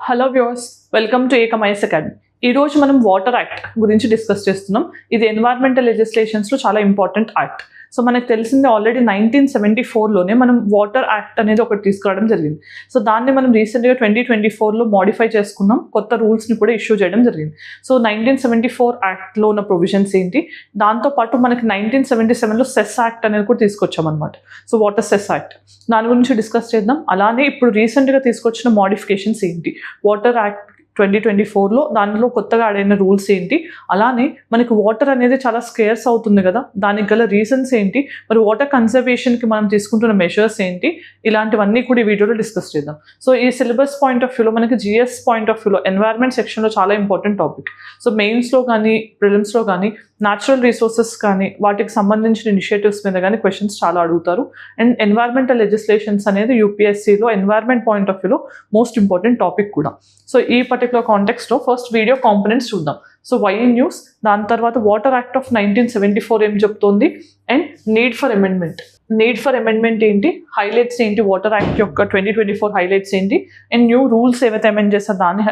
Hello viewers, welcome to ఏకమైస్ academy. ఈ రోజు మనం వాటర్ యాక్ట్ గురించి డిస్కస్ చేస్తున్నాం. ఇది ఎన్వైర్న్మెంటల్ లెజిస్లేషన్స్లో చాలా ఇంపార్టెంట్ యాక్ట్. సో మనకు తెలిసిందే ఆల్రెడీ 1974లోనే మనం వాటర్ యాక్ట్ అనేది ఒకటి తీసుకురావడం జరిగింది. సో దాన్ని మనం రీసెంట్గా 2024లో మోడిఫై చేసుకున్నాం, కొత్త రూల్స్ని కూడా ఇష్యూ చేయడం జరిగింది. సో 1974 యాక్ట్లో ఉన్న ప్రొవిజన్స్ ఏంటి, దాంతోపాటు మనకి 1977లో సెస్ యాక్ట్ అనేది కూడా తీసుకొచ్చామన్నమాట. సో వాటర్ సెస్ యాక్ట్, దాని గురించి డిస్కస్ చేద్దాం. అలానే ఇప్పుడు రీసెంట్గా తీసుకొచ్చిన మోడిఫికేషన్స్ ఏంటి, వాటర్ యాక్ట్ 2024లో దానిలో కొత్తగా ఆడైన రూల్స్ ఏంటి, అలానే మనకి వాటర్ అనేది చాలా స్కేర్స్ అవుతుంది కదా, దానికి గల రీజన్స్ ఏంటి, మరి వాటర్ కన్జర్వేషన్కి మనం తీసుకుంటున్న మెషర్స్ ఏంటి, ఇలాంటివన్నీ కూడా ఈ వీడియోలో డిస్కస్ చేద్దాం. సో ఈ సిలబస్ పాయింట్ ఆఫ్ వ్యూలో మనకి జిఎస్ పాయింట్ ఆఫ్ వ్యూలో ఎన్వైర్న్మెంట్ సెక్షన్లో చాలా ఇంపార్టెంట్ టాపిక్. సో మెయిన్స్లో కానీ ప్రిలిమ్స్లో కానీ న్యాచురల్ రిసోర్సెస్ కానీ వాటికి సంబంధించిన ఇనిషియేటివ్స్ మీద కానీ క్వశ్చన్స్ చాలా అడుగుతారు. అండ్ ఎన్వైర్న్మెంటల్ లెజిస్లేషన్స్ అనేది యూపీఎస్సీలో ఎన్వైర్న్మెంట్ పాయింట్ ఆఫ్ వ్యూలో మోస్ట్ ఇంపార్టెంట్ టాపిక్ కూడా. సో ఈ పర్టికులర్ కాంటెక్స్లో ఫస్ట్ వీడియో కాంపోనెంట్స్ చూద్దాం. సో వై న్యూస్, దాని తర్వాత వాటర్ యాక్ట్ ఆఫ్ 1974 ఏం చెప్తోంది, and need for amendment. Need for amendment ఏంటి, హైలైట్స్ ఏంటి, వాటర్ యాక్ట్ యొక్క 2024 హైలైట్స్ ఏంటి, అండ్ న్యూ రూల్స్ ఏవైతే అమెండ్ చేస్తారో దాని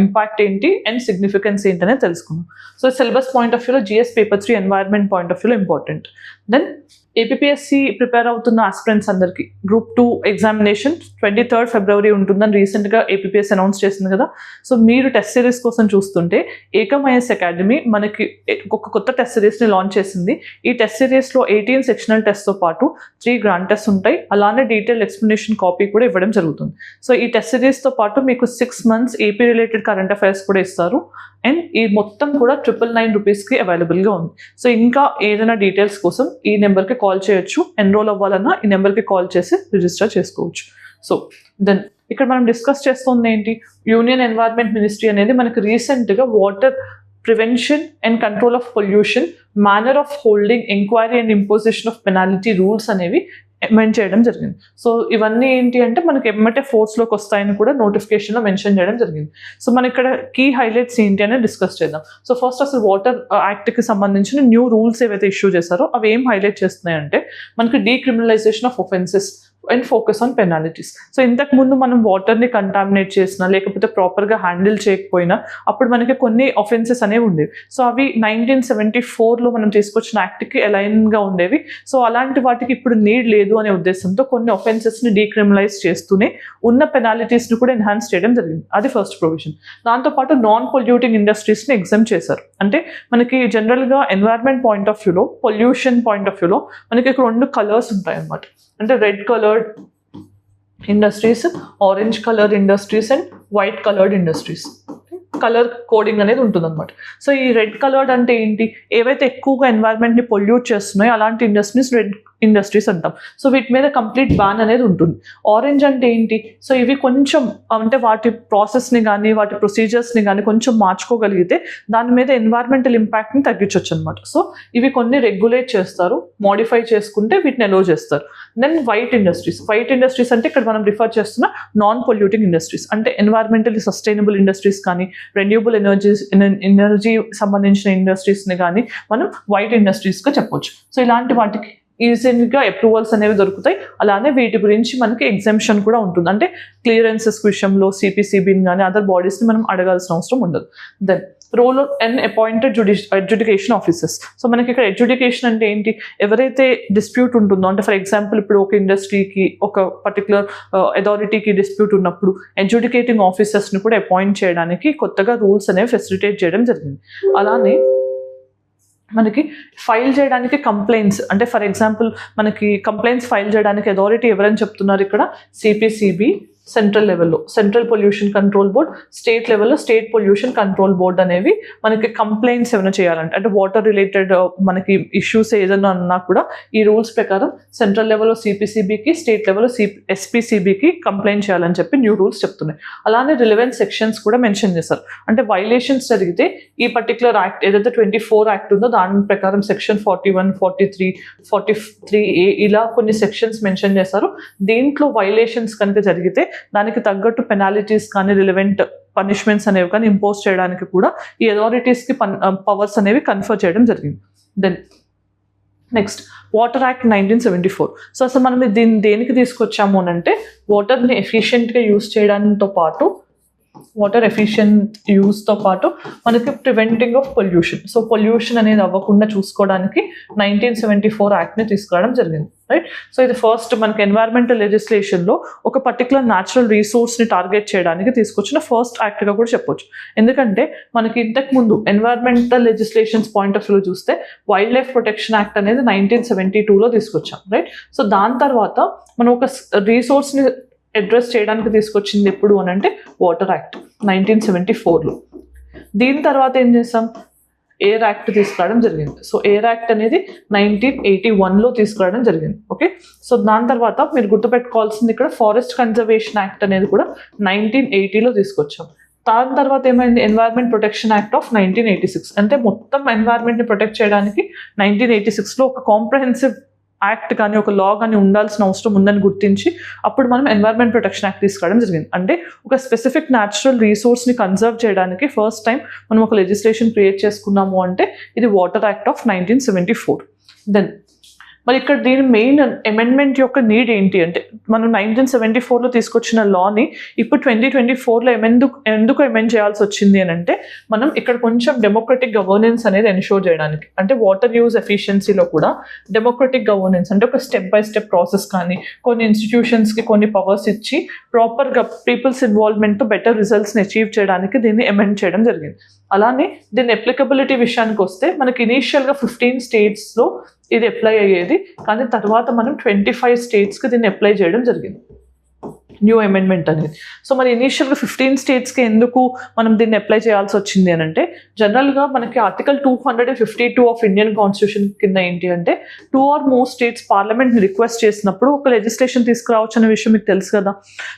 ఇంపాక్ట్ ఏంటి అండ్ సిగ్నిఫికెన్స్ ఏంటి అనేది తెలుసుకుందాం. సో సిలబస్ పాయింట్ ఆఫ్ వ్యూలో GS paper 3 environment point of వ్యూలో ఇంపార్టెంట్. దెన్ ఏపీఎస్సి ప్రిపేర్ అవుతున్న ఆస్పిరెంట్స్ అందరికీ గ్రూప్ 2 ఎగ్జామినేషన్ 23rd February ఉంటుందని రీసెంట్గా ఏపీఎస్సి అనౌన్స్ చేసింది కదా. సో మీరు టెస్ట్ సిరీస్ కోసం చూస్తుంటే ఏకమైస్ అకాడమీ మనకి ఒక కొత్త టెస్ట్ సిరీస్ని లాంచ్ చేసింది. ఈ టెస్ట్ సిరీస్లో 18 సెక్షనల్ టెస్ట్తో పాటు 3 గ్రాండ్ టెస్ట్ ఉంటాయి, అలానే డీటెయిల్ ఎక్స్ప్లెనేషన్ కాపీ కూడా ఇవ్వడం జరుగుతుంది. సో ఈ టెస్ట్ సిరీస్తో పాటు మీకు 6 months AP related current affairs కూడా ఇస్తారు. అండ్ ఈ మొత్తం కూడా 999 రూపీస్కి అవైలబుల్గా ఉంది. సో ఇంకా ఏదైనా డీటెయిల్స్ కోసం ఈ నెంబర్కి కాల్ చేయొచ్చు, ఎన్రోల్ అవ్వాలన్నా ఈ నెంబర్కి కాల్ చేసి రిజిస్టర్ చేసుకోవచ్చు. సో దెన్ ఇక్కడ మనం డిస్కస్ చేస్తుంది ఏంటి, యూనియన్ ఎన్వైర్న్మెంట్ మినిస్ట్రీ అనేది మనకి రీసెంట్గా water prevention and control of pollution, manner of holding, enquiry and imposition of penalty rules అనేవి అమెండ్ చేయడం జరిగింది. సో ఇవన్నీ ఏంటి అంటే మనకి ఎమ్మటే ఫోర్స్లోకి వస్తాయని కూడా నోటిఫికేషన్లో మెన్షన్ చేయడం జరిగింది. సో మన ఇక్కడ కీ హైలైట్స్ ఏంటి అనేది డిస్కస్ చేద్దాం. సో ఫస్ట్ అసలు వాటర్ యాక్ట్కి సంబంధించిన న్యూ రూల్స్ ఏవైతే ఇష్యూ చేశారో అవి ఏం హైలైట్ చేస్తున్నాయంటే మనకి decriminalisation of offences and focus on penalties. So ఇంతకుముందు మనం వాటర్ని కంటామినేట్ చేసినా లేకపోతే ప్రాపర్గా హ్యాండిల్ చేయకపోయినా అప్పుడు మనకి కొన్ని ఒఫెన్సెస్ అనేవి ఉండేవి. సో అవి 1974లో మనం తీసుకొచ్చిన యాక్ట్కి అలైన్గా ఉండేవి. సో అలాంటి వాటికి ఇప్పుడు నీడ్ లేదు అనే ఉద్దేశంతో కొన్ని ఒఫెన్సెస్ని డీక్రిమినలైజ్ చేస్తూనే ఉన్న పెనాలిటీస్ని కూడా ఎన్హాన్స్ చేయడం జరిగింది. అది ఫస్ట్ ప్రొవిజన్. దాంతోపాటు నాన్ పొల్యూటింగ్ ఇండస్ట్రీస్ని ఎగ్జామ్ చేశారు. అంటే మనకి జనరల్గా ఎన్వైర్న్మెంట్ పాయింట్ ఆఫ్ వ్యూలో, పొల్యూషన్ పాయింట్ ఆఫ్ వ్యూలో మనకి ఇక్కడ 2 కలర్స్ ఉంటాయి అన్నమాట. అంటే red coloured industries, orange colour industries and white coloured industries. Colour coding అనేది ఉంటుందన్నమాట. సో ఈ రెడ్ కలర్డ్ అంటే ఏంటి, ఏవైతే ఎక్కువగా ఎన్వైర్న్మెంట్ని పొల్యూట్ చేస్తున్నాయో అలాంటి ఇండస్ట్రీస్ రెడ్ ఇండస్ట్రీస్ అంటాం. సో వీటి మీద కంప్లీట్ బ్యాన్ అనేది ఉంటుంది. ఆరెంజ్ అంటే ఏంటి, సో ఇవి కొంచెం అంటే వాటి ప్రాసెస్ని కానీ వాటి ప్రొసీజర్స్ని కానీ కొంచెం మార్చుకోగలిగితే దాని మీద ఎన్వైర్న్మెంటల్ ఇంపాక్ట్ని తగ్గించవచ్చు అనమాట. సో ఇవి కొన్ని రెగ్యులేట్ చేస్తారు, మోడిఫై చేసుకుంటే వీటిని ఎలో చేస్తారు. Then white industries. White industries అంటే ఇక్కడ మనం రిఫర్ చేస్తున్న నాన్ పొల్యూటింగ్ ఇండస్ట్రీస్, అంటే ఎన్వైర్న్మెంటల్లీ సస్టైనబుల్ ఇండస్ట్రీస్ కానీ రెన్యూబుల్ ఎనర్జీ సంబంధించిన ఇండస్ట్రీస్ని కానీ మనం వైట్ ఇండస్ట్రీస్గా చెప్పొచ్చు. సో ఇలాంటి వాటికి ఈజీగా అప్రూవల్స్ అనేవి దొరుకుతాయి. అలానే వీటి గురించి మనకి ఎగ్జామ్షన్ కూడా ఉంటుంది. అంటే క్లియరెన్సెస్ విషయంలో సిపిసిబిని కానీ అదర్ బాడీస్ని మనం అడగాల్సిన అవసరం ఉండదు. Then role and appointed adjudication officers. So మనకి ఇక్కడ అడ్జుడికేషన్ అంటే ఏంటి, ఎవరైతే డిస్ప్యూట్ ఉంటుందో, అంటే ఫర్ ఎగ్జాంపుల్ ఇప్పుడు ఒక ఇండస్ట్రీకి ఒక పర్టికులర్ అథారిటీకి డిస్ప్యూట్ ఉన్నప్పుడు అడ్జుడికేటింగ్ ఆఫీసర్స్ని కూడా అపాయింట్ చేయడానికి కొత్తగా రూల్స్ అనేవి ఫెసిలిటేట్ చేయడం జరిగింది. అలానే మనకి ఫైల్ చేయడానికి కంప్లైంట్స్, అంటే ఫర్ ఎగ్జాంపుల్ మనకి కంప్లైంట్స్ ఫైల్ చేయడానికి అథారిటీ ఎవరని చెప్తున్నారు ఇక్కడ, సిపిసిబి సెంట్రల్ లెవెల్లో central pollution control board, state లెవెల్లో స్టేట్ పొల్యూషన్ కంట్రోల్ బోర్డ్ అనేవి మనకి కంప్లైంట్స్ ఏమైనా చేయాలంటే, అంటే వాటర్ రిలేటెడ్ మనకి ఇష్యూస్ ఏదైనా ఉన్నా కూడా ఈ రూల్స్ ప్రకారం సెంట్రల్ లెవెల్లో సిపిసిబికి, స్టేట్ లెవెల్లో ఎస్పిసిబికి కంప్లైంట్ చేయాలని చెప్పి న్యూ రూల్స్ చెప్తున్నాయి. అలానే రిలవెంట్ సెక్షన్స్ కూడా మెన్షన్ చేశారు. అంటే వైలేషన్స్ జరిగితే ఈ పర్టికులర్ యాక్ట్ ఏదైతే 24 యాక్ట్ ఉందో దాని ప్రకారం సెక్షన్ 41, 43, 43A ఇలా కొన్ని సెక్షన్స్ మెన్షన్ చేశారు. దీంట్లో వైలేషన్స్ కనుక జరిగితే దానికి తగ్గట్టు పెనాలిటీస్ కానీ రిలవెంట్ పనిష్మెంట్స్ అనేవి కానీ ఇంపోజ్ చేయడానికి కూడా ఈ అథారిటీస్కి పవర్స్ అనేవి కన్ఫర్ చేయడం జరిగింది. Then next water act 1974. So అసలు మనం దీన్ని దేనికి తీసుకొచ్చాము అని అంటే వాటర్ని ఎఫిషియెంట్గా యూజ్ చేయడంతో పాటు వాటర్ ఎఫిషియెంట్ యూస్తో పాటు మనకి preventing of pollution. So pollution అనేది అవ్వకుండా చూసుకోవడానికి 1974 యాక్ట్ని తీసుకురావడం జరిగింది, రైట్. సో ఇది ఫస్ట్ మనకి ఎన్వైరన్మెంటల్ లెజిస్లేషన్లో ఒక పర్టికులర్ న్యాచురల్ రిసోర్స్ని టార్గెట్ చేయడానికి తీసుకొచ్చిన ఫస్ట్ యాక్ట్గా కూడా చెప్పొచ్చు. ఎందుకంటే మనకి ఇంతకు ముందు environmental legislations point of view చూస్తే వైల్డ్ లైఫ్ ప్రొటెక్షన్ యాక్ట్ అనేది 1972లో తీసుకొచ్చాం, రైట్. సో దాని తర్వాత మనం ఒక రిసోర్స్ని అడ్రస్ చేయడానికి తీసుకొచ్చింది ఎప్పుడు అని అంటే వాటర్ యాక్ట్ 1974లో. దీని తర్వాత ఏం చేసాం, ఎయిర్ యాక్ట్ తీసుకురావడం జరిగింది. సో ఎయిర్ యాక్ట్ అనేది 1981లో తీసుకురావడం జరిగింది, ఓకే. సో దాని తర్వాత మీరు గుర్తుపెట్టుకోవాల్సింది ఇక్కడ ఫారెస్ట్ కన్జర్వేషన్ యాక్ట్ అనేది కూడా 1980లో తీసుకొచ్చాం. దాని తర్వాత ఏమైంది, ఎన్వైరన్మెంట్ ప్రొటెక్షన్ యాక్ట్ ఆఫ్ 1986. అంటే మొత్తం ఎన్వైరన్మెంట్ని ప్రొటెక్ట్ చేయడానికి 1986లో ఒక కాంప్రహెన్సివ్ యాక్ట్ కానీ ఒక లా కానీ ఉండాల్సిన అవసరం ఉందని గుర్తించి అప్పుడు మనం ఎన్వైరన్మెంట్ ప్రొటెక్షన్ యాక్ట్ తీసుకురావడం జరిగింది. అంటే ఒక స్పెసిఫిక్ న్యాచురల్ రిసోర్స్ని కన్జర్వ్ చేయడానికి ఫస్ట్ టైం మనం ఒక లెజిస్లేషన్ క్రియేట్ చేసుకున్నాము అంటే ఇది వాటర్ యాక్ట్ ఆఫ్ 1974. దెన్ మరి ఇక్కడ దీని మెయిన్ అమెండ్మెంట్ యొక్క నీడ్ ఏంటి అంటే మనం 1974లో తీసుకొచ్చిన లాని ఇప్పుడు 2024లో ఎందుకు అమెండ్ చేయాల్సి వచ్చింది అని అంటే మనం ఇక్కడ కొంచెం డెమోక్రటిక్ గవర్నెన్స్ అనేది ఎన్షూర్ చేయడానికి. అంటే వాటర్ యూజ్ ఎఫిషియన్సీలో కూడా డెమోక్రటిక్ గవర్నెన్స్ అంటే ఒక స్టెప్ బై స్టెప్ ప్రాసెస్ కానీ కొన్ని ఇన్స్టిట్యూషన్స్కి కొన్ని పవర్స్ ఇచ్చి ప్రాపర్గా పీపుల్స్ ఇన్వాల్వ్మెంట్తో బెటర్ రిజల్ట్స్ని అచీవ్ చేయడానికి దీన్ని అమెండ్ చేయడం జరిగింది. అలానే దీని అప్లికబిలిటీ విషయానికి వస్తే మనకి ఇనీషియల్గా 15 స్టేట్స్లో ఇది అప్లై అయ్యేది, కానీ తర్వాత మనం 25 స్టేట్స్కి దీన్ని అప్లై చేయడం జరిగింది, న్యూ అమెండ్మెంట్ అనేది. సో మరి ఇనీషియల్గా 15 స్టేట్స్కి ఎందుకు మనం దీన్ని అప్లై చేయాల్సి వచ్చింది అని అంటే జనరల్గా మనకి ఆర్టికల్ 252 ఆఫ్ ఇండియన్ కాన్స్టిట్యూషన్ కింద ఏంటి అంటే 2 or more స్టేట్స్ పార్లమెంట్ని రిక్వెస్ట్ చేసినప్పుడు ఒక లెజిస్లేషన్ తీసుకురావచ్చు అనే విషయం మీకు తెలుసు కదా.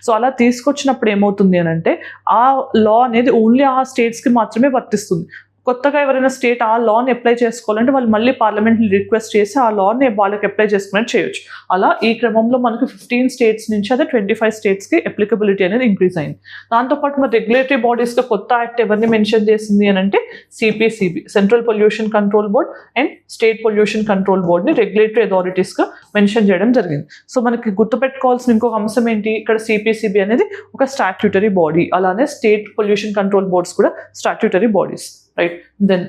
సో అలా తీసుకొచ్చినప్పుడు ఏమవుతుంది అని అంటే ఆ లా అనేది ఓన్లీ ఆ స్టేట్స్కి మాత్రమే వర్తిస్తుంది. కొత్తగా ఎవరైనా స్టేట్ ఆ లాని అప్లై చేసుకోవాలంటే వాళ్ళు మళ్ళీ పార్లమెంట్ని రిక్వెస్ట్ చేసి ఆ లాని వాళ్ళకి అప్లై చేసుకున్నట్టు చేయొచ్చు. అలా ఈ క్రమంలో మనకు 15 స్టేట్స్ నుంచి అదే 25 స్టేట్స్కి అప్లికబిలిటీ అనేది ఇంక్రీజ్ అయింది. దాంతోపాటు మరి రెగ్యులేటరీ బాడీస్గా కొత్త యాక్ట్ ఎవరిని మెన్షన్ చేసింది అని అంటే CPCB, central pollution control board and state pollution control బోర్డ్ని రెగ్యులేటరీ అథారిటీస్గా మెన్షన్ చేయడం జరిగింది. సో మనకి గుర్తుపెట్టుకోవాల్సిన ఇంకొక అంశం ఏంటి, ఇక్కడ సిపిసిబి అనేది ఒక స్టాట్యూటరీ బాడీ, అలానే స్టేట్ పొల్యూషన్ కంట్రోల్ బోర్డ్స్ కూడా statutory bodies, right. Then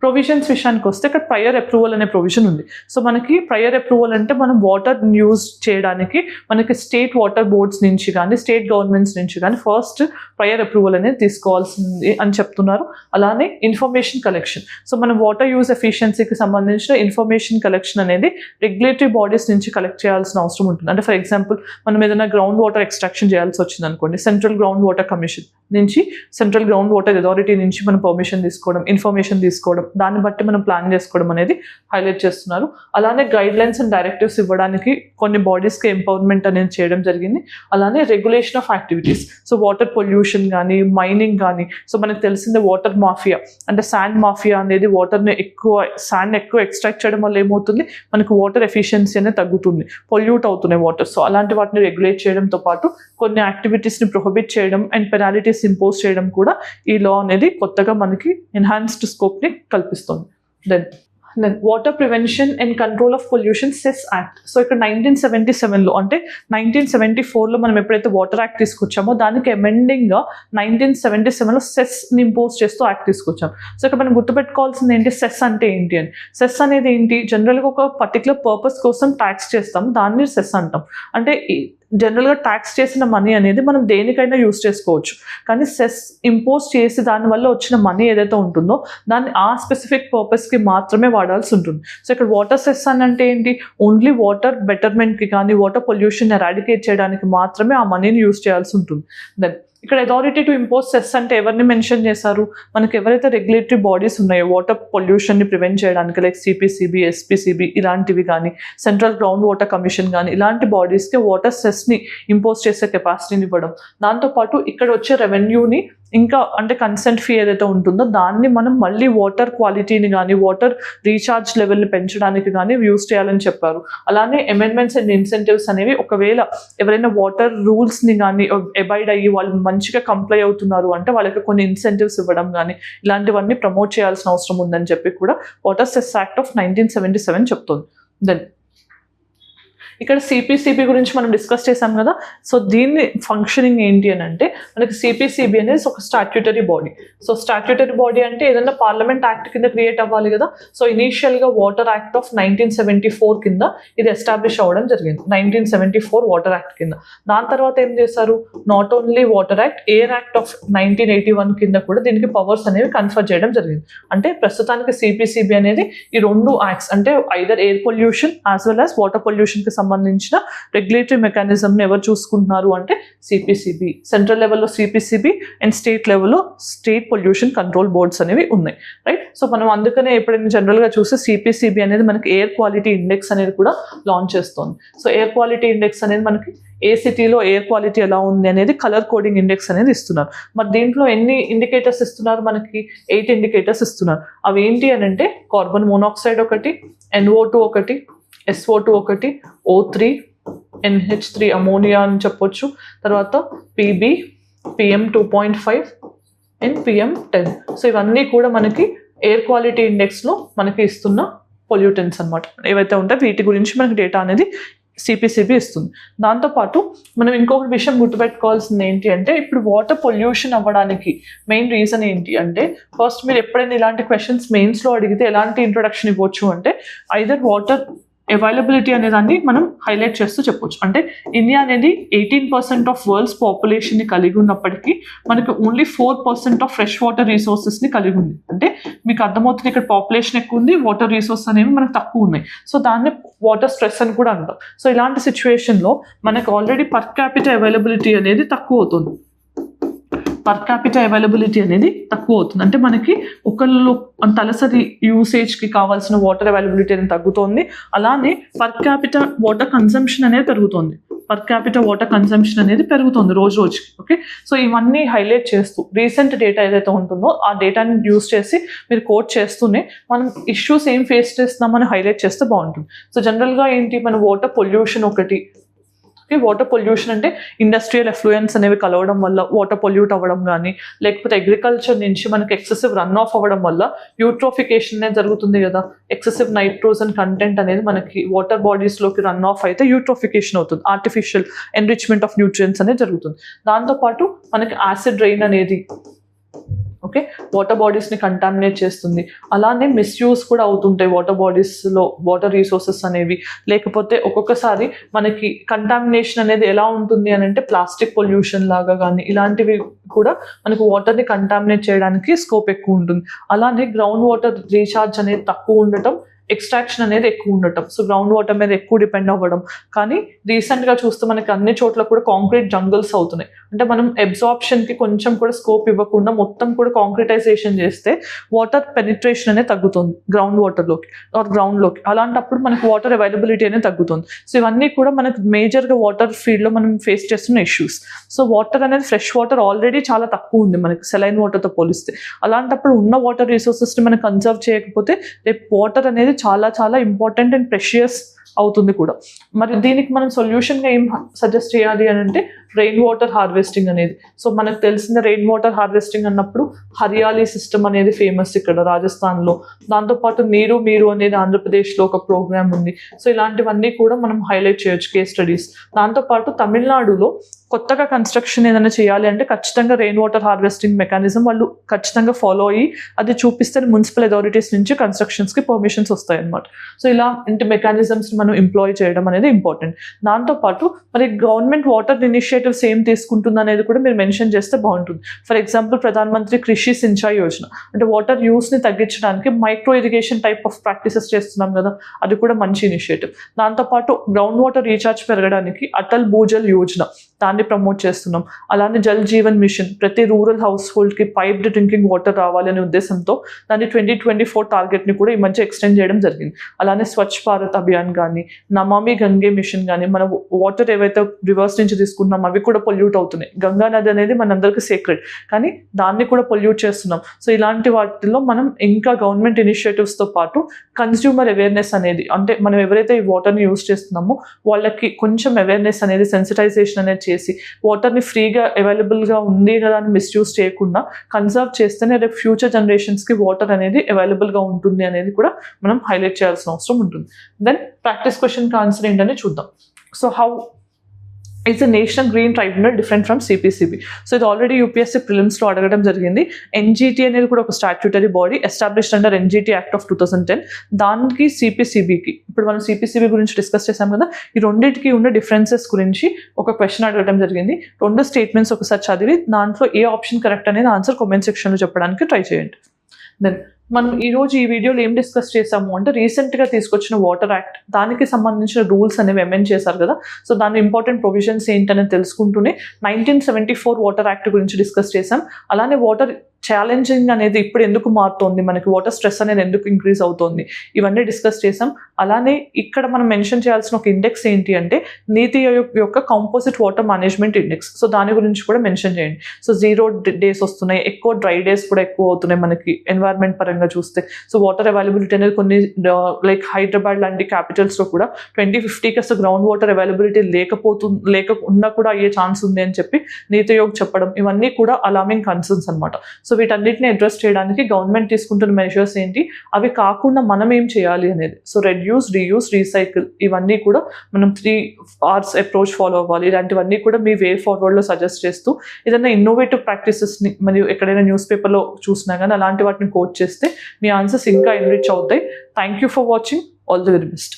provisions విషయానికి వస్తే ఇక్కడ ప్రయర్ అప్రూవల్ అనే ప్రొవిజన్ ఉంది. సో మనకి ప్రయర్ అప్రూవల్ అంటే మనం వాటర్ యూజ్ చేయడానికి మనకి స్టేట్ వాటర్ బోర్డ్స్ నుంచి కానీ స్టేట్ గవర్నమెంట్స్ నుంచి కానీ ఫస్ట్ ప్రయర్ అప్రూవల్ అనేది తీసుకోవాల్సింది అని చెప్తున్నారు. అలానే ఇన్ఫర్మేషన్ కలెక్షన్, సో మనం వాటర్ యూజ్ ఎఫిషియన్సీకి సంబంధించిన ఇన్ఫర్మేషన్ కలెక్షన్ అనేది రెగ్యులేటరీ బాడీస్ నుంచి కలెక్ట్ చేయాల్సిన అవసరం ఉంటుంది. అంటే ఫర్ ఎగ్జాంపుల్ మనం ఏదైనా గ్రౌండ్ వాటర్ ఎక్స్ట్రాక్షన్ చేయాల్సి వచ్చింది అనుకోండి, సెంట్రల్ గ్రౌండ్ వాటర్ కమిషన్ నుంచి సెంట్రల్ గ్రౌండ్ వాటర్ అథారిటీ నుంచి మనం పర్మిషన్ తీసుకోవడం, ఇన్ఫర్మేషన్ తీసుకోవడం, దాన్ని బట్టి మనం ప్లాన్ చేసుకోవడం అనేది హైలైట్ చేస్తున్నారు. అలానే గైడ్ లైన్స్ అండ్ డైరెక్టివ్స్ ఇవ్వడానికి కొన్ని బాడీస్కి ఎంపవర్మెంట్ అనేది చేయడం జరిగింది. అలానే regulation of activities, so water pollution కానీ మైనింగ్ కానీ, సో మనకు తెలిసిందే వాటర్ మాఫియా అంటే శాండ్ మాఫియా అనేది శాండ్ ఎక్కువ ఎక్స్ట్రాక్ట్ చేయడం వల్ల ఏమవుతుంది, మనకు వాటర్ ఎఫిషియన్సీ అనేది తగ్గుతుంది, పొల్యూట్ అవుతున్నాయి వాటర్. సో అలాంటి వాటిని రెగ్యులేట్ చేయడంతో పాటు కొన్ని యాక్టివిటీస్ని ప్రొహిబిట్ చేయడం అండ్ పెనాలిటీస్ ఇంపోజ్ చేయడం కూడా ఈ లా అనేది కొత్తగా మనకి ఎన్హాన్స్డ్ స్కోప్ని కల్పిస్తుంది. Then water prevention and control of pollution cess act. So ఇక్కడ 1977లో అంటే 1974లో మనం ఎప్పుడైతే వాటర్ యాక్ట్ తీసుకొచ్చామో దానికి అమెండింగ్గా 1977లో సెస్ని ఇంపోజ్ చేస్తూ యాక్ట్ తీసుకొచ్చాం. సో ఇక్కడ మనం గుర్తుపెట్టుకోవాల్సింది ఏంటి, సెస్ అంటే ఏంటి అని. సెస్ అనేది ఏంటి, జనరల్గా ఒక పర్టికులర్ పర్పస్ కోసం ట్యాక్స్ చేస్తాం, దాన్ని సెస్ అంటాం. అంటే జనరల్గా ట్యాక్స్ చేసిన మనీ అనేది మనం దేనికైనా యూజ్ చేసుకోవచ్చు, కానీ సెస్ ఇంపోజ్ చేసి దానివల్ల వచ్చిన మనీ ఏదైతే ఉంటుందో దాన్ని ఆ స్పెసిఫిక్ పర్పస్కి మాత్రమే వాడాల్సి ఉంటుంది. సో ఇక్కడ వాటర్ సెస్ అని అంటే ఏంటి, ఓన్లీ వాటర్ బెటర్మెంట్కి కానీ వాటర్ పొల్యూషన్ ఎరాడికేట్ చేయడానికి మాత్రమే ఆ మనీని యూజ్ చేయాల్సి ఉంటుంది. దెన్ ఇక్కడ అథారిటీ టు ఇంపోజ్ సెస్ అంటే ఎవరిని మెన్షన్ చేశారు, మనకి ఎవరైతే రెగ్యులేటరీ బాడీస్ ఉన్నాయో వాటర్ పొల్యూషన్ని ప్రివెంట్ చేయడానికి లైక్ సిపిసిబి, ఎస్పిసిబి ఇలాంటివి కానీ, సెంట్రల్ గ్రౌండ్ వాటర్ కమిషన్ కానీ ఇలాంటి బాడీస్కి వాటర్ సెస్ని ఇంపోజ్ చేసే కెపాసిటీని ఇవ్వడం. దాంతోపాటు ఇక్కడ వచ్చే రెవెన్యూని ఇంకా అంటే కన్సెంట్ ఫీ ఏదైతే ఉంటుందో దాన్ని మనం మళ్ళీ వాటర్ క్వాలిటీని కానీ వాటర్ రీఛార్జ్ లెవెల్ని పెంచడానికి కానీ యూజ్ చేయాలని చెప్పారు. అలానే అమెండ్మెంట్స్ అండ్ ఇన్సెంటివ్స్ అనేవి ఒకవేళ ఎవరైనా వాటర్ రూల్స్ని కానీ అబైడ్ అయ్యి వాళ్ళు మంచిగా కంప్లై అవుతున్నారు అంటే వాళ్ళకి కొన్ని ఇన్సెంటివ్స్ ఇవ్వడం కానీ ఇలాంటివన్నీ ప్రమోట్ చేయాల్సిన అవసరం ఉందని చెప్పి కూడా వాటర్ సెస్ యాక్ట్ ఆఫ్ 1977 చెప్తుంది. దెన్ ఇక్కడ సిపిసిబి గురించి మనం డిస్కస్ చేసాం కదా. సో దీన్ని ఫంక్షనింగ్ ఏంటి అని అంటే మనకి సిపిసిబి అనేది ఒక statutory body. So statutory body అంటే ఏదైనా పార్లమెంట్ యాక్ట్ కింద క్రియేట్ అవ్వాలి కదా. సో ఇనీషియల్గా వాటర్ యాక్ట్ ఆఫ్ 1974 కింద ఇది ఎస్టాబ్లిష్ అవ్వడం జరిగింది. 1974 వాటర్ యాక్ట్ కింద. దాని తర్వాత ఏం చేశారు, not only water act, air act of 1981 కింద కూడా దీనికి పవర్స్ అనేవి కన్ఫర్ చేయడం జరిగింది. అంటే ప్రస్తుతానికి సిపిసిబి అనేది ఈ రెండు యాక్ట్స్ అంటే either air pollution as well as water pollution కి సంబంధించిన రెగ్యులేటరీ మెకానిజంని ఎవరు చూసుకుంటున్నారు అంటే సిపిసిబి. సెంట్రల్ లెవెల్లో సిపిసిబి అండ్ స్టేట్ లెవెల్లో స్టేట్ పొల్యూషన్ కంట్రోల్ బోర్డ్స్ అనేవి ఉన్నాయి, రైట్. సో మనం అందుకనే ఎప్పుడైనా జనరల్గా చూస్తే సిపిసిబి అనేది మనకి ఎయిర్ క్వాలిటీ ఇండెక్స్ అనేది కూడా లాంచ్ చేస్తుంది. సో ఎయిర్ క్వాలిటీ ఇండెక్స్ అనేది మనకి ఏ సిటీలో ఎయిర్ క్వాలిటీ ఎలా ఉంది అనేది కలర్ కోడింగ్ ఇండెక్స్ అనేది ఇస్తున్నారు. మరి దీంట్లో ఎన్ని ఇండికేటర్స్ ఇస్తున్నారు, మనకి 8 ఇండికేటర్స్ ఇస్తున్నారు. అవి ఏంటి అని అంటే కార్బన్ మోనాక్సైడ్ ఒకటి, NO2 ఒకటి, SO2 ఒకటి, O3, NH3 అమోనియా అని చెప్పొచ్చు, తర్వాత PB, PM 2.5 and PM10. So ఇవన్నీ కూడా మనకి ఎయిర్ క్వాలిటీ ఇండెక్స్లో మనకి ఇస్తున్న పొల్యూటెంట్స్ అనమాట. ఏవైతే ఉంటాయో వీటి గురించి మనకి డేటా అనేది సిపిసిబి ఇస్తుంది. దాంతోపాటు మనం ఇంకొక విషయం గుర్తుపెట్టుకోవాల్సింది ఏంటి అంటే ఇప్పుడు వాటర్ పొల్యూషన్ అవ్వడానికి మెయిన్ రీజన్ ఏంటి అంటే ఫస్ట్ మీరు ఎప్పుడైనా ఇలాంటి క్వశ్చన్స్ మెయిన్స్లో అడిగితే ఎలాంటి ఇంట్రొడక్షన్ ఇవ్వచ్చు అంటే ఐదర్ వాటర్ అవైలబిలిటీ అనే దాన్ని మనం హైలైట్ చేస్తూ చెప్పొచ్చు. అంటే ఇండియా అనేది 18% ఆఫ్ వరల్డ్స్ పాపులేషన్ని కలిగి ఉన్నప్పటికీ మనకి ఓన్లీ 4% ఆఫ్ ఫ్రెష్ వాటర్ రిసోర్సెస్ని కలిగి ఉంది. అంటే మీకు అర్థమవుతుంది ఇక్కడ పాపులేషన్ ఎక్కువ ఉంది, వాటర్ రిసోర్సెస్ అనేవి మనకు తక్కువ ఉన్నాయి. సో దాన్ని వాటర్ స్ట్రెస్ అని కూడా అంటాం. సో ఇలాంటి సిచ్యువేషన్లో మనకు ఆల్రెడీ పర్ క్యాపిటల్ అవైలబిలిటీ అనేది తక్కువ అవుతుంది. పర్ క్యాపిటల్ అవైలబిలిటీ అనేది తక్కువ అవుతుంది. అంటే మనకి ఒకళ్ళు తలసరి యూసేజ్కి కావాల్సిన వాటర్ అవైలబిలిటీ అనేది తగ్గుతుంది. అలానే పర్ క్యాపిటల్ వాటర్ కన్సంప్షన్ అనేది పెరుగుతుంది. పర్ క్యాపిటల్ వాటర్ కన్సంప్షన్ అనేది పెరుగుతుంది రోజు రోజుకి. ఓకే, సో ఇవన్నీ హైలైట్ చేస్తూ రీసెంట్ డేటా ఏదైతే ఉంటుందో ఆ డేటాని యూస్ చేసి మీరు కోట్ చేస్తూనే మనం ఇష్యూస్ ఏం ఫేస్ చేస్తున్నామని హైలైట్ చేస్తే బాగుంటుంది. సో జనరల్గా ఏంటి మన వాటర్ పొల్యూషన్ ఒకటి, వాటర్ పొల్యూషన్ అంటే ఇండస్ట్రియల్ ఎఫ్లూయెన్స్ అనేవి కలవడం వల్ల వాటర్ పొల్యూట్ అవ్వడం కానీ లేకపోతే అగ్రికల్చర్ నుంచి మనకి ఎక్సెసివ్ రన్ ఆఫ్ అవ్వడం వల్ల యూట్రోఫికేషన్ అనేది జరుగుతుంది కదా. ఎక్సెసివ్ నైట్రోజన్ కంటెంట్ అనేది మనకి వాటర్ బాడీస్లోకి రన్ ఆఫ్ అయితే యూట్రోఫికేషన్ అవుతుంది, ఆర్టిఫిషియల్ ఎన్రిచ్మెంట్ ఆఫ్ న్యూట్రియన్స్ అనేది జరుగుతుంది. దాంతోపాటు మనకి యాసిడ్ రెయిన్ అనేది ఓకే వాటర్ బాడీస్ని కంటామినేట్ చేస్తుంది. అలానే మిస్యూజ్ కూడా అవుతుంటాయి వాటర్ బాడీస్లో వాటర్ రిసోర్సెస్ అనేవి. లేకపోతే ఒక్కొక్కసారి మనకి కంటామినేషన్ అనేది ఎలా ఉంటుంది అని అంటే ప్లాస్టిక్ పొల్యూషన్ లాగా కానీ ఇలాంటివి కూడా మనకు వాటర్ని కంటామినేట్ చేయడానికి స్కోప్ ఎక్కువ ఉంటుంది. అలానే గ్రౌండ్ వాటర్ రీఛార్జ్ అనేది తక్కువ ఉండటం, ఎక్స్ట్రాక్షన్ అనేది ఎక్కువ ఉండటం. సో గ్రౌండ్ వాటర్ మీద ఎక్కువ డిపెండ్ అవ్వడం. కానీ రీసెంట్గా చూస్తే మనకి అన్ని చోట్ల కూడా కాంక్రీట్ జంగల్స్ అవుతున్నాయి. అంటే మనం అబ్జార్ప్షన్కి కొంచెం కూడా స్కోప్ ఇవ్వకుండా మొత్తం కూడా కాంక్రిటైజేషన్ చేస్తే వాటర్ పెనిట్రేషన్ అనేది తగ్గుతుంది గ్రౌండ్ వాటర్లోకి ఆర్ గ్రౌండ్లోకి. అలాంటప్పుడు మనకి వాటర్ అవైలబిలిటీ అనేది తగ్గుతుంది. సో ఇవన్నీ కూడా మనకి మేజర్గా వాటర్ ఫీల్డ్లో మనం ఫేస్ చేస్తున్న ఇష్యూస్. సో వాటర్ అనేది ఫ్రెష్ వాటర్ ఆల్రెడీ చాలా తక్కువ ఉంది మనకి సెలైన్ వాటర్తో పోలిస్తే. అలాంటప్పుడు ఉన్న వాటర్ రిసోర్సెస్ని మనం కన్సర్వ్ చేయకపోతే రేపు వాటర్ అనేది చాలా చాలా ఇంపార్టెంట్ అండ్ ప్రెషియస్ అవుతుంది కూడా. మరి దీనికి మనం సొల్యూషన్గా ఏం సజెస్ట్ చేయాలి అని అంటే రెయిన్ వాటర్ హార్వెస్టింగ్ అనేది. సో మనకు తెలిసిన రెయిన్ వాటర్ హార్వెస్టింగ్ అన్నప్పుడు హరియాలీ సిస్టమ్ అనేది ఫేమస్ ఇక్కడ రాజస్థాన్లో. దాంతోపాటు నీరు మీరు అనేది ఆంధ్రప్రదేశ్లో ఒక ప్రోగ్రామ్ ఉంది. సో ఇలాంటివన్నీ కూడా మనం హైలైట్ చేయొచ్చు కేస్ స్టడీస్. దాంతోపాటు తమిళనాడులో కొత్తగా కన్స్ట్రక్షన్ ఏదైనా చేయాలి అంటే ఖచ్చితంగా రెయిన్ వాటర్ హార్వెస్టింగ్ మెకానిజం వాళ్ళు ఖచ్చితంగా ఫాలో అయ్యి అది చూపిస్తే మున్సిపల్ అథారిటీస్ నుంచి కన్స్ట్రక్షన్స్కి పర్మిషన్స్ వస్తాయి అన్నమాట. సో ఇలా ఇంటి మెకానిజమ్స్ మనం ఎంప్లాయ్ చేయడం అనేది ఇంపార్టెంట్. దాంతోపాటు మరి గవర్నమెంట్ వాటర్ ఇనిషియేటివ్స్ ఏం తీసుకుంటుంది అనేది కూడా మీరు మెన్షన్ చేస్తే బాగుంటుంది. ఫర్ ఎగ్జాంపుల్ ప్రధాన్ మంత్రి కృషి సించాయి యోజన అంటే వాటర్ యూస్ని తగ్గించడానికి micro irrigation type of practices చేస్తున్నాం కదా, అది కూడా మంచి ఇనిషియేటివ్. దాంతోపాటు గ్రౌండ్ వాటర్ రీఛార్జ్ పెరగడానికి అటల్ భూజల్ యోజన దాన్ని ప్రమోట్ చేస్తున్నాం. అలానే జల్ జీవన్ మిషన్ ప్రతి రూరల్ హౌస్ హోల్డ్కి పైప్డ్ డ్రింకింగ్ వాటర్ రావాలనే ఉద్దేశంతో దాన్ని 2024 టార్గెట్ని కూడా ఈ మధ్య ఎక్స్టెండ్ చేయడం జరిగింది. అలానే స్వచ్ఛ భారత్ అభియాన్ కానీ నమామి గంగే మిషన్ కానీ మన వాటర్ ఏవైతే రివర్స్ నుంచి తీసుకుంటున్నాం అవి కూడా పొల్యూట్ అవుతున్నాయి. గంగా నది అనేది మనందరికీ సీక్రెట్ కానీ దాన్ని కూడా పొల్యూట్ చేస్తున్నాం. సో ఇలాంటి వాటిల్లో మనం ఇంకా గవర్నమెంట్ ఇనిషియేటివ్స్తో పాటు కన్స్యూమర్ అవేర్నెస్ అనేది అంటే మనం ఎవరైతే ఈ వాటర్ని యూజ్ చేస్తున్నామో వాళ్ళకి కొంచెం అవేర్నెస్ అనేది సెన్సిటైజేషన్ అనేది చేసి వాటర్ని ఫ్రీగా అవైలబుల్గా ఉంది కదా అని మిస్యూజ్ చేయకుండా కన్సర్వ్ చేస్తేనే రేపు ఫ్యూచర్ జనరేషన్స్కి వాటర్ అనేది అవైలబుల్గా ఉంటుంది అనేది కూడా మనం హైలైట్ చేయాల్సిన అవసరం ఉంటుంది. దెన్ ప్రాక్టీస్ క్వశ్చన్కి ఆన్సర్ ఏంటనే చూద్దాం. So how is the National Green Tribunal different from CPCB? So ఇది ఆల్రెడీ యూపీఎస్సీ ప్రిలిమ్స్లో అడగడం జరిగింది. ఎన్జిటి అనేది కూడా ఒక statutory body established under NGT act of 2010. దానికి సిపిసిబికి ఇప్పుడు మనం సిపిసిబి గురించి డిస్కస్ చేసాం కదా, ఈ రెండింటికి ఉన్న డిఫరెన్సెస్ గురించి ఒక క్వశ్చన్ అడగడం జరిగింది. రెండు స్టేట్మెంట్స్ ఒకసారి చదివి దాంట్లో ఏ ఆప్షన్ కరెక్ట్ అనేది ఆన్సర్ కామెంట్ సెక్షన్లో చెప్పడానికి ట్రై చేయండి. దెన్ మనం ఈరోజు ఈ వీడియోలో ఏం డిస్కస్ చేసాము అంటే రీసెంట్గా తీసుకొచ్చిన వాటర్ యాక్ట్, దానికి సంబంధించిన రూల్స్ అనేవి అమెండ్ చేశారు కదా. సో దాని ఇంపార్టెంట్ ప్రొవిజన్స్ ఏంటనేది తెలుసుకుంటూనే 1974 వాటర్ యాక్ట్ గురించి డిస్కస్ చేసాం. అలానే వాటర్ ఛాలెంజింగ్ అనేది ఇప్పుడు ఎందుకు మారుతోంది, మనకి వాటర్ స్ట్రెస్ అనేది ఎందుకు ఇంక్రీజ్ అవుతోంది, ఇవన్నీ డిస్కస్ చేసాం. అలానే ఇక్కడ మనం మెన్షన్ చేయాల్సిన ఒక ఇండెక్స్ ఏంటి అంటే నీతి ఆయోగ్ యొక్క composite water management index. So దాని గురించి కూడా మెన్షన్ చేయండి. సో 0 days వస్తున్నాయి, ఎక్కువ డ్రై డేస్ కూడా ఎక్కువ అవుతున్నాయి మనకి ఎన్వైర్న్మెంట్ పరంగా చూస్తే. సో వాటర్ అవైలబిలిటీ అనేది కొన్ని లైక్ హైదరాబాద్ లాంటి క్యాపిటల్స్లో కూడా 2050కి అసలు గ్రౌండ్ వాటర్ అవైలబిలిటీ లేకుండా కూడా అయ్యే ఛాన్స్ ఉంది అని చెప్పి నీతి ఆయోగ్ చెప్పడం, ఇవన్నీ కూడా అలార్మింగ్ కన్సర్న్స్ అనమాట. సో వీటన్నిటిని అడ్రస్ చేయడానికి గవర్నమెంట్ తీసుకుంటున్న మెజర్స్ ఏంటి, అవి కాకుండా మనం ఏం చేయాలి అనేది. సో రెడ్యూస్, రీయూస్, రీసైకిల్, ఇవన్నీ కూడా మనం 3 R's అప్రోచ్ ఫాలో అవ్వాలి. ఇలాంటివన్నీ కూడా మీ వే ఫార్వర్డ్లో సజెస్ట్ చేస్తూ ఏదైనా ఇన్నోవేటివ్ ప్రాక్టీసెస్ని మరియు ఎక్కడైనా న్యూస్ పేపర్లో చూసినా కానీ అలాంటి వాటిని కోట్ చేస్తే మీ ఆన్సర్స్ ఇంకా ఎన్రిచ్ అవుతాయి. Thank you for watching. All the very best.